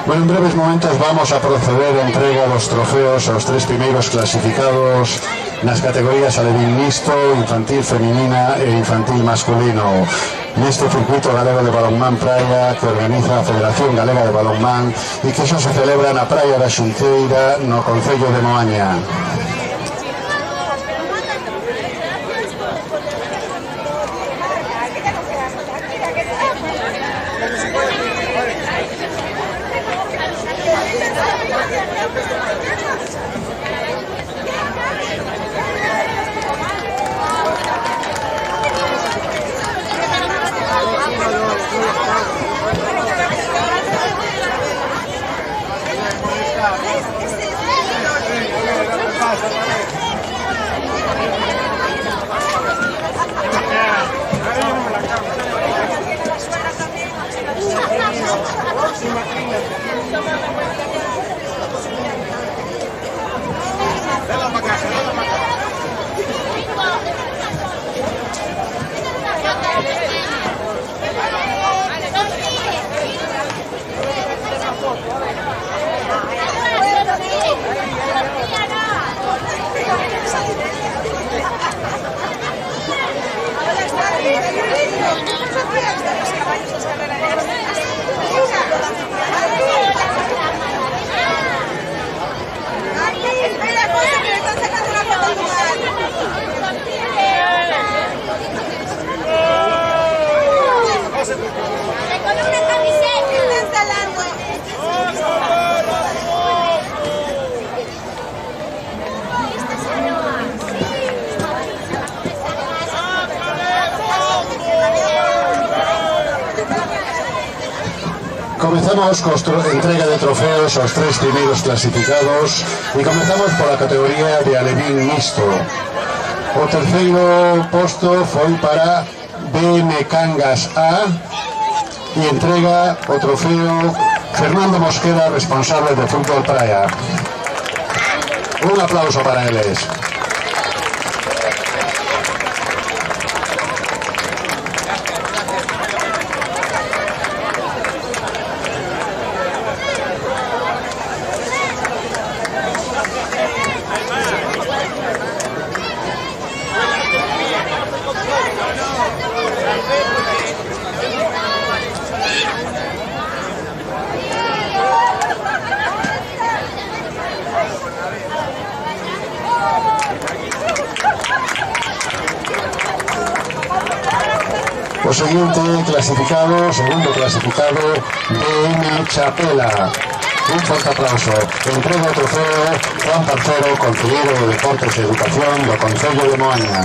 Bueno, en breves momentos vamos a proceder a entrega dos trofeos aos tres primeiros clasificados nas categorías alevín mixto, infantil feminina e infantil masculino neste circuito galego de balonmán praia que organiza a Federación Galega de Balonmán e que xa se celebra na praia da Xunqueira no concello de Moaña. Comezamos con entrega de trofeos aos tres primeiros clasificados e comezamos pola categoría de alevín mixto. O terceiro posto foi para BM Cangas A e entrega o trofeo Fernando Mosquera, responsable de fútbol praia. Un aplauso para eles. O segundo clasificado, BM Chapela. Un forte aplauso. Entrega o trofeo Juan Parcero, concelleiro de Deportes e Educación do Concello de Moaña.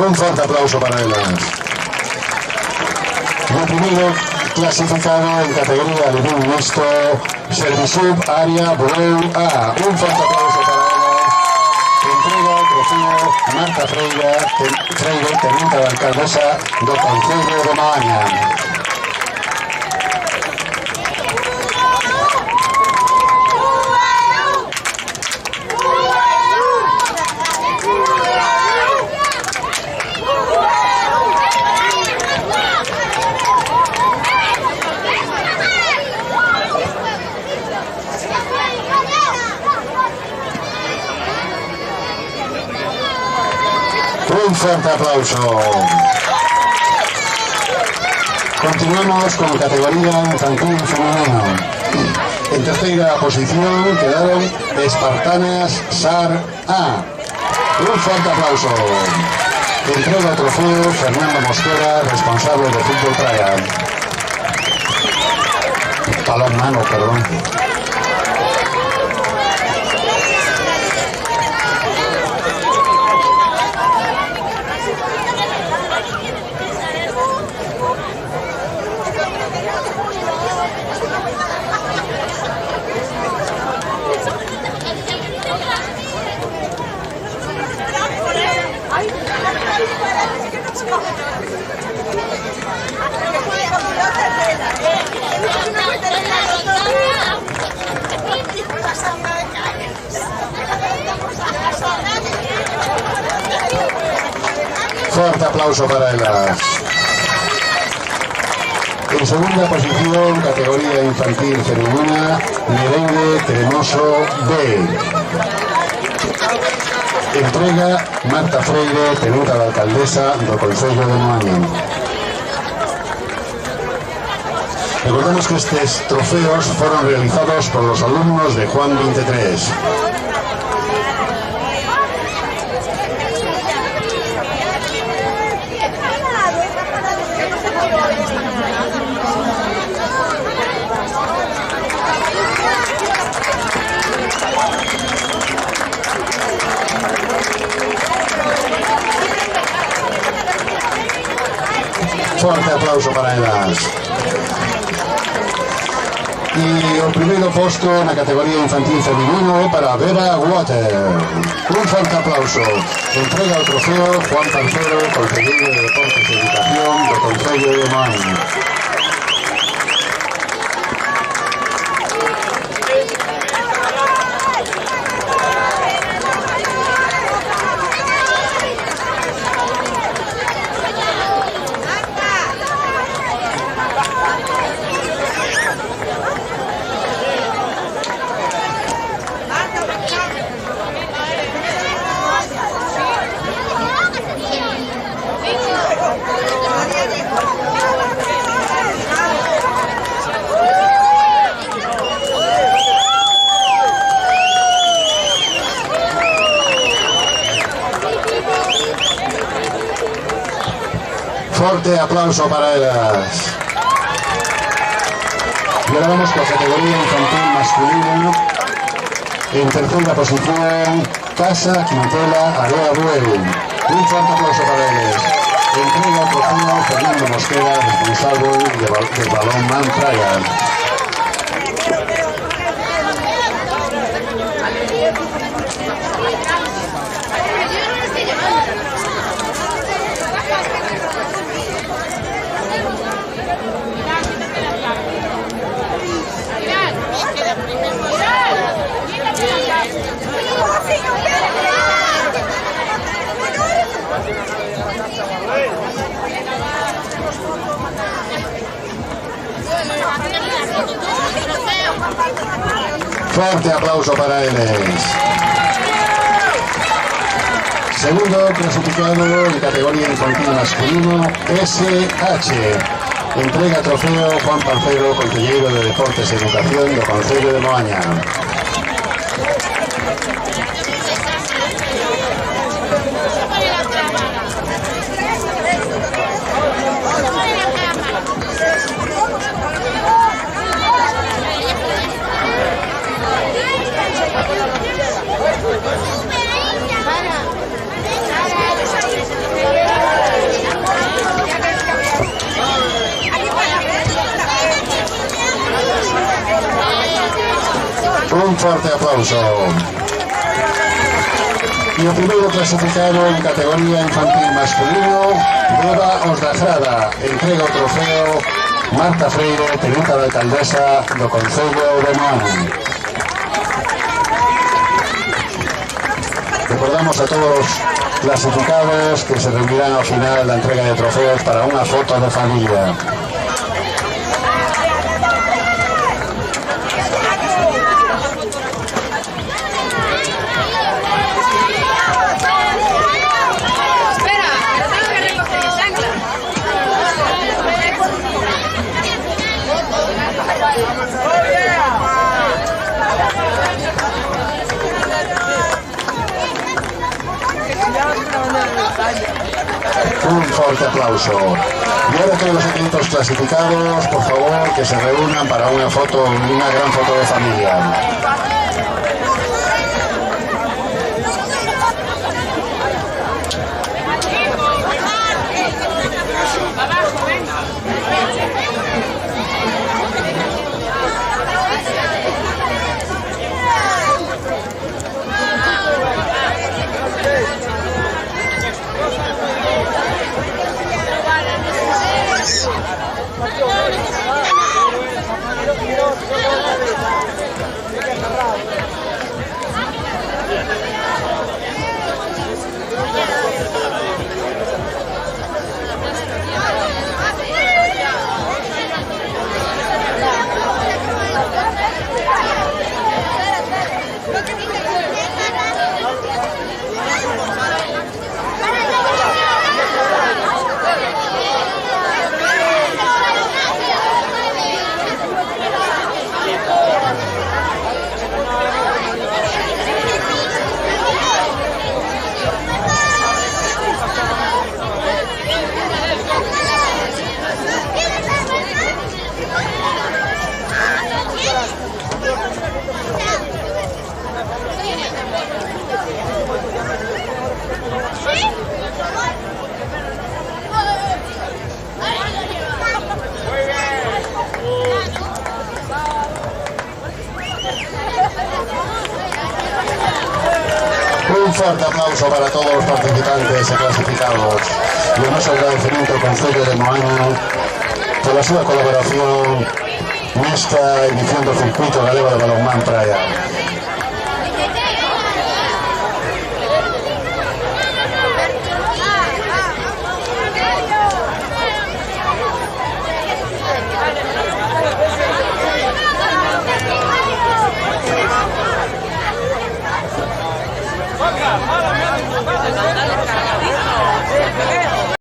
Un forte aplauso para elas. O primeiro clasificado en categoría alevín mixto, Servisub Área Bueu A. Un forte aplauso para elas. Entrega o trofeo Marta Freire, teniente da alcaldesa do Concello de Moaña. Un fuerte aplauso. Continuamos con categoría infantil femenino. En tercera posición quedaron Espartanas SAR A. Un fuerte aplauso. Entrega el trofeo Fernando Mosquera, responsable de fútbol praia. Balón mano, perdón. Ay, Fuerte aplauso para ellas. En segunda posición, categoría infantil femenina, Merengue Cremoso B. Entrega Marta Freire, tenenta da alcaldesa do Concello de Moaña. Recordamos que estos trofeos fueron realizados por los alumnos de Juan 23. Fuerte aplauso para ellas. Y el primer puesto en la categoría infantil femenino es para Vera Water. Un fuerte aplauso. Entrega el trofeo Juan Pancero, Concelleiro de Deportes y Educación do Concello de Moaña. Fuerte aplauso para ellas. Y ahora vamos con la categoría infantil masculino. En tercera posición, Casa Quintela Area Buel. Un fuerte aplauso para ellos. Entrega el trofeo Fernando Mosquera, responsable del balón Man Trial. Fuerte aplauso para ellos. Segundo clasificado en categoría infantil masculino, SH. Entrega trofeo Juan Pancero, Concelleiro de Deportes y Educación do Concello de Moaña. Un fuerte aplauso. Y el primero clasificado en categoría infantil masculino, Beba Osdajrada. Entrega el trofeo Marta Freire, tenenta da alcaldesa do Concello de Moaña. Recordamos a todos los clasificados que se reunirán al final de la entrega de trofeos para una foto de familia. Un fuerte aplauso. Y ahora todos los equipos clasificados, por favor, que se reúnan para una foto, una gran foto de familia. Un fuerte aplauso para todos los participantes e clasificados. E o noso agradecemento ao Concello de Moaña pola súa colaboración nesta edición do Circuito Galego de Balonmán Praia.